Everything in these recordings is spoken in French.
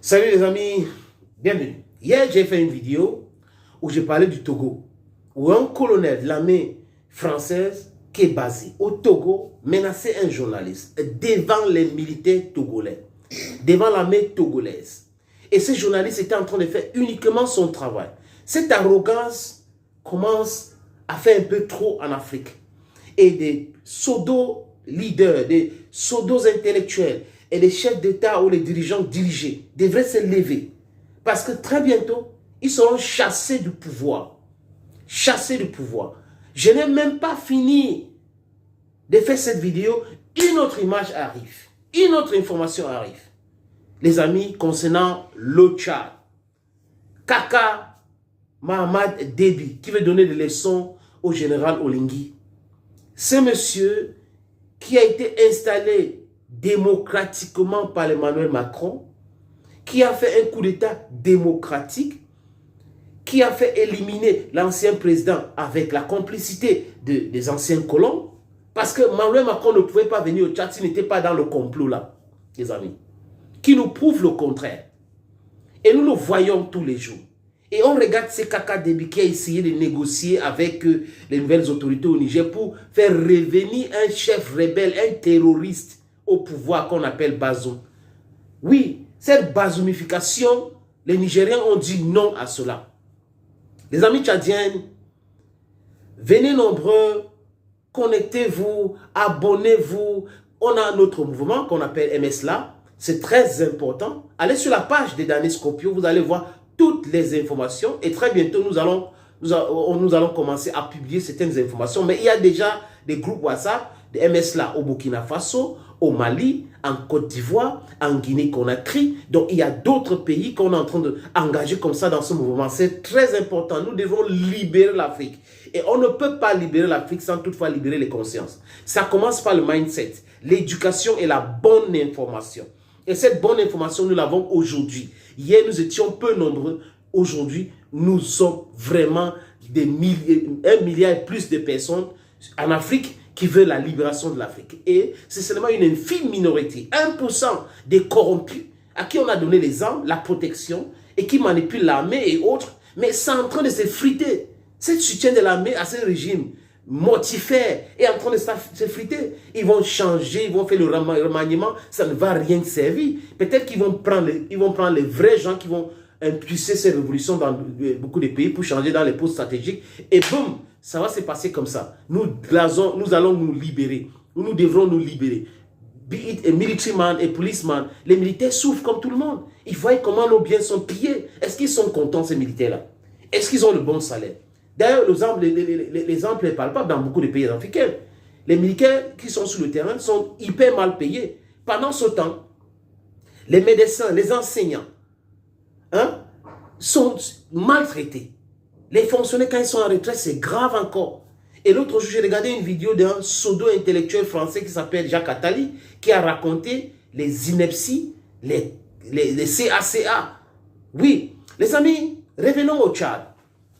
Salut les amis, bienvenue. Hier, j'ai fait une vidéo où j'ai parlé du Togo, où un colonel de l'armée française qui est basé au Togo menaçait un journaliste devant les militaires togolais, devant l'armée togolaise. Et ce journaliste était en train de faire uniquement son travail. Cette arrogance commence à faire un peu trop en Afrique. Et des pseudo-leaders, des pseudo-intellectuels et les chefs d'État ou les dirigeants dirigés devraient se lever. Parce que très bientôt, ils seront chassés du pouvoir. Chassés du pouvoir. Je n'ai même pas fini de faire cette vidéo. Une autre image arrive. Une autre information arrive. Les amis, concernant le Tchad. Kaka Mahamad Déby, qui veut donner des leçons au général Oligui. Ce monsieur qui a été installé démocratiquement par Emmanuel Macron, qui a fait un coup d'État démocratique, qui a fait éliminer l'ancien président avec la complicité des anciens colons, parce que Emmanuel Macron ne pouvait pas venir au Tchad s'il n'était pas dans le complot là, les amis, qui nous prouve le contraire. Et nous le voyons tous les jours. Et on regarde ces Kaka Déby qui a essayé de négocier avec les nouvelles autorités au Niger pour faire revenir un chef rebelle, un terroriste au pouvoir qu'on appelle Bazoum. Oui, cette bazoumification, les Nigériens ont dit non à cela. Les amis tchadiens, venez nombreux, connectez-vous, abonnez-vous. On a notre mouvement qu'on appelle MSLA. C'est très important. Allez sur la page de Danny Scopio, vous allez voir toutes les informations. Et très bientôt, nous allons commencer à publier certaines informations. Mais il y a déjà des groupes WhatsApp de MSLA au Burkina Faso, au Mali, en Côte d'Ivoire, en Guinée-Conakry. Donc, il y a d'autres pays qu'on est en train d'engager comme ça dans ce mouvement. C'est très important. Nous devons libérer l'Afrique. Et on ne peut pas libérer l'Afrique sans toutefois libérer les consciences. Ça commence par le mindset, l'éducation et la bonne information. Et cette bonne information, nous l'avons aujourd'hui. Hier, nous étions peu nombreux. Aujourd'hui, nous sommes vraiment des milliers, 1 milliard et plus de personnes en Afrique qui veulent la libération de l'Afrique. Et c'est seulement une infime minorité, 1% des corrompus à qui on a donné les armes, la protection et qui manipulent l'armée et autres. Mais c'est en train de se friter. Ce soutien de l'armée à ce régime mortifère est en train de se friter. Ils vont changer, ils vont faire le remaniement, ça ne va rien servir. Peut-être qu'ils vont prendre les vrais gens qui vont impulser ces révolutions dans beaucoup de pays pour changer dans les postes stratégiques. Et boum, ça va se passer comme ça. Nous allons nous libérer. Nous devrons nous libérer. Be it a military man, a policeman, les militaires souffrent comme tout le monde. Ils voient comment nos biens sont pillés. Est-ce qu'ils sont contents, ces militaires-là? Est-ce qu'ils ont le bon salaire? D'ailleurs, l'exemple est palpable dans beaucoup de pays africains. Les militaires qui sont sur le terrain sont hyper mal payés. Pendant ce temps, les médecins, les enseignants sont maltraités. Les fonctionnaires, quand ils sont en retraite, c'est grave encore. Et l'autre jour, j'ai regardé une vidéo d'un pseudo-intellectuel français qui s'appelle Jacques Attali, qui a raconté les inepties, les CACA. Oui, les amis, revenons au Tchad.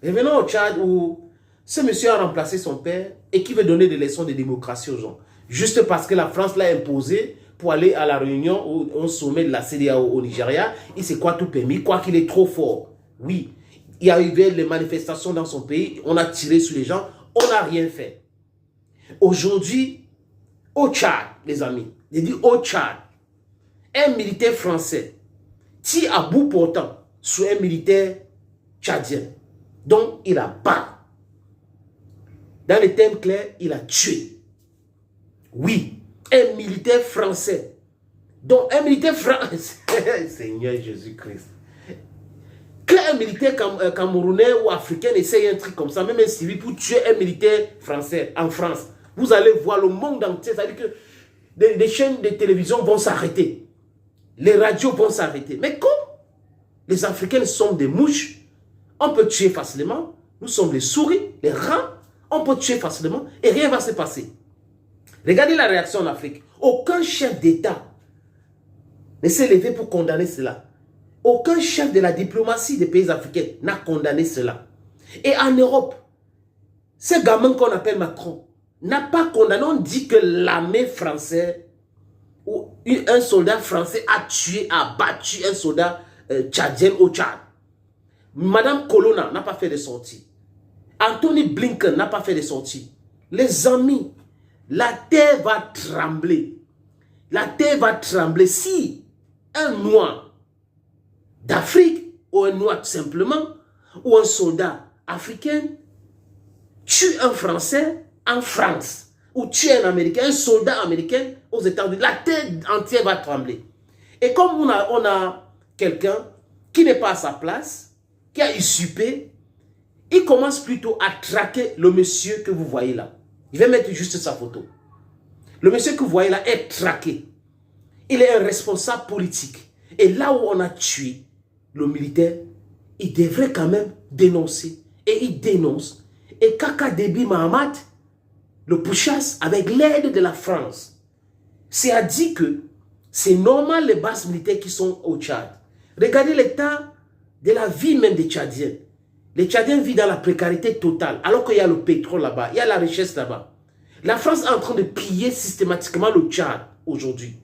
Revenons au Tchad où ce monsieur a remplacé son père et qui veut donner des leçons de démocratie aux gens. Juste parce que la France l'a imposé pour aller à la réunion au sommet de la CEDEAO au Nigeria. Il s'est quoi tout permis, quoi qu'il est trop fort. Oui, il y a eu les manifestations dans son pays, on a tiré sur les gens, on n'a rien fait. Aujourd'hui, au Tchad, les amis, j'ai dit au Tchad, un militaire français tire à bout portant sur un militaire tchadien. Donc, il a battu. Dans les termes clairs, il a tué. Oui, un militaire français. Donc, un militaire français. Seigneur Jésus-Christ. Quand un militaire camerounais ou africain essaye un truc comme ça, même un civil, pour tuer un militaire français en France, vous allez voir le monde entier. C'est-à-dire que des chaînes de télévision vont s'arrêter. Les radios vont s'arrêter. Mais comme les Africains sont des mouches, on peut tuer facilement. Nous sommes les souris, les rats. On peut tuer facilement et rien ne va se passer. Regardez la réaction en Afrique. Aucun chef d'État ne s'est levé pour condamner cela. Aucun chef de la diplomatie des pays africains n'a condamné cela. Et en Europe, ce gamin qu'on appelle Macron n'a pas condamné. On dit que l'armée française ou un soldat français a tué, a battu un soldat tchadienne au Tchad. Madame Colonna n'a pas fait de sorties. Anthony Blinken n'a pas fait de sorties. Les amis, la terre va trembler. La terre va trembler si un noir d'Afrique, ou un noir tout simplement, ou un soldat africain tue un Français en France, ou tue un Américain, un soldat américain aux États-Unis. La terre entière va trembler. Et comme on a quelqu'un qui n'est pas à sa place, qui a usurpé, il commence plutôt à traquer le monsieur que vous voyez là. Je vais mettre juste sa photo. Le monsieur que vous voyez là est traqué. Il est un responsable politique. Et là où on a tué le militaire, il devrait quand même dénoncer. Et il dénonce. Et Kaka Déby Mahamat le pourchasse avec l'aide de la France. C'est à dire que c'est normal les bases militaires qui sont au Tchad. Regardez l'état de la vie même des Tchadiens. Les Tchadiens vivent dans la précarité totale, alors qu'il y a le pétrole là-bas, il y a la richesse là-bas. La France est en train de piller systématiquement le Tchad aujourd'hui.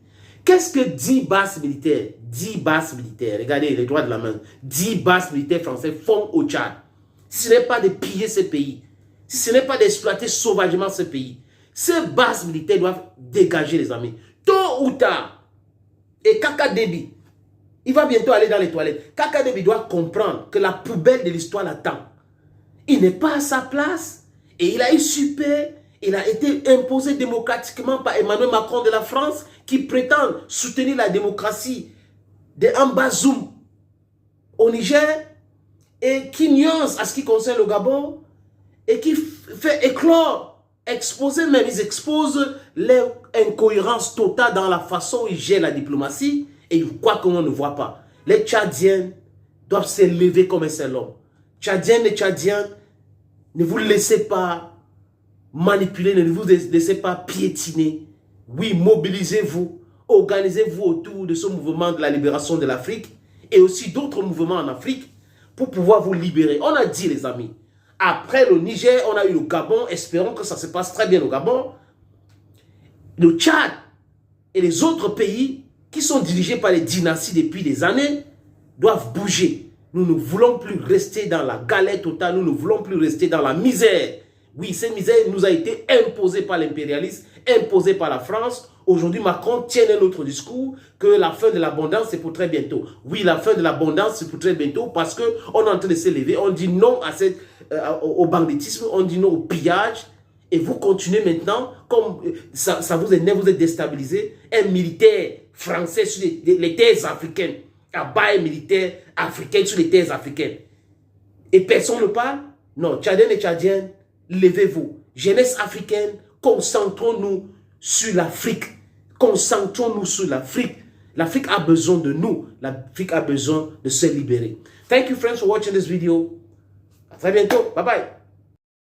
Qu'est-ce que 10 bases militaires, 10 bases militaires, regardez les doigts de la main, 10 bases militaires français font au Tchad? Si ce n'est pas de piller ce pays, si ce n'est pas d'exploiter sauvagement ce pays, ces bases militaires doivent dégager les amis. Tôt ou tard, et Kaka Déby, il va bientôt aller dans les toilettes. Kaka Déby doit comprendre que la poubelle de l'histoire l'attend. Il n'est pas à sa place et il a usurpé, il a été imposé démocratiquement par Emmanuel Macron de la France qui prétend soutenir la démocratie de Ambazoum au Niger et qui nuance à ce qui concerne le Gabon et qui fait éclore, exposer même, ils exposent l'incohérence totale dans la façon où ils gèrent la diplomatie et ils croient qu'on ne voit pas. Les Tchadiens doivent se lever comme un seul homme. Tchadiens et Tchadiens, ne vous laissez pas manipuler, ne vous laissez pas piétiner. Oui, mobilisez-vous, organisez-vous autour de ce mouvement de la libération de l'Afrique et aussi d'autres mouvements en Afrique pour pouvoir vous libérer. On a dit, les amis, après le Niger, on a eu le Gabon, espérons que ça se passe très bien au Gabon. Le Tchad et les autres pays qui sont dirigés par les dynasties depuis des années doivent bouger. Nous ne voulons plus rester dans la galère totale, nous ne voulons plus rester dans la misère. Oui, cette misère nous a été imposée par l'impérialisme, imposée par la France. Aujourd'hui, Macron tient un autre discours que la fin de l'abondance, c'est pour très bientôt. Oui, la fin de l'abondance, c'est pour très bientôt parce qu'on est en train de s'élever. On dit non à au banditisme, on dit non au pillage. Et vous continuez maintenant, comme ça vous énerve, vous êtes déstabilisé. Un militaire français sur les terres africaines, abat un militaire africain sur les terres africaines. Et personne ne parle? Non, Tchadiens et Tchadiennes, levez-vous. Jeunesse africaine, concentrons-nous sur l'Afrique. Concentrons-nous sur l'Afrique. L'Afrique a besoin de nous. L'Afrique a besoin de se libérer. Thank you friends for watching this video. À très bientôt. Bye bye.